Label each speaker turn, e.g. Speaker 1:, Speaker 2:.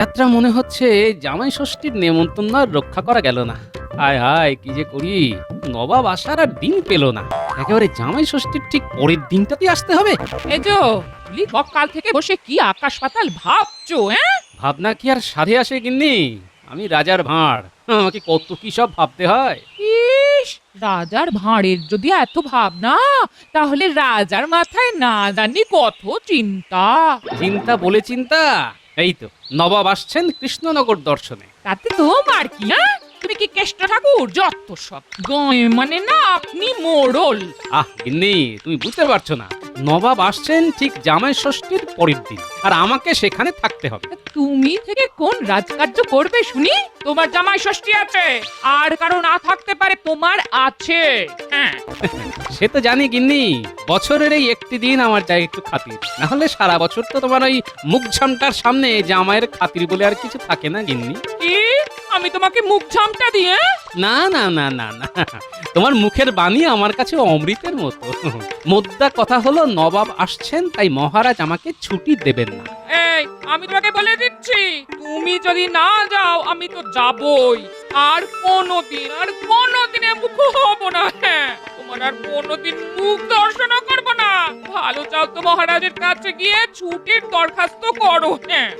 Speaker 1: যাত্রা মনে হচ্ছে জামাই ষষ্ঠীর নেমন্তন্ন আর রক্ষা করা গেল না। হায় হায়, কি যে করি! নবাব আসার আর দিন পেল না। একেবারে জামাই ষষ্ঠীর ঠিক পরের দিনটাতেই আসতে হবে।
Speaker 2: এই যে বলি, সকাল থেকে বসে কি আকাশ পাতাল ভাবছো? হ্যাঁ,
Speaker 1: ভাবনা কি আর সাধে আসে গিন্নি? আমি রাজার ভাঁড়, আমাকে কত কি সব ভাবতে হয়।
Speaker 2: ইস, রাজার ভাঁড়ের যদি এত ভাবনা, তাহলে রাজার মাথায় না জানি কত চিন্তা।
Speaker 1: চিন্তা বলে চিন্তা, এই তো নবাব আসছেন কৃষ্ণনগর দর্শনে।
Speaker 2: তাতে তোমার কি? হ্যাঁ, তুমি কি কেষ্ট ঠাকুর? যত সব গায়ে মানে না, আপনি মোড়ল।
Speaker 1: আহ গিন্নি, তুমি বুঝতে পারছো না, নবাব আসছেন ঠিক জামাই ষষ্ঠীর পরের দিন, আর আমাকে সেখানে থাকতে হবে।
Speaker 2: তুমি থেকে কোন রাজকার্য করবে শুনি? তোমার জামাই ষষ্ঠী আছে, আর কারো না থাকতে পারে, তোমার আছে। হ্যাঁ,
Speaker 1: সে তো জানি গিন্নি, বছরের এই একটি দিন আমার যায় একটু খাতির, না হলে সারা বছর তো তোমার ওই মুখ ঝামটার সামনে জামাইয়ের খাতির বলে আর কিছু থাকে না গিন্নি।
Speaker 2: কি আমি তোমাকে মুখ ঝামটা দিয়ে?
Speaker 1: না না না না না, তোমার মুখের বাণী আমার কাছে অমৃতের মতো। মোদ্দা কথা হলো, নবাব আসছেন তাই মহারাজ আমাকে ছুটি দেবেন না।
Speaker 2: এই, আমি তোমাকে বলে দিচ্ছি, তুমি যদি না যাও আমি তো যাবই। আর কোনোদিনে মুখ হবো না। হ্যাঁ, তোমার আর কোনোদিন মুখ দর্শনও করবো না। ভালো চাও তো মহারাজের কাছে গিয়ে ছুটির দরখাস্ত করো। হ্যাঁ,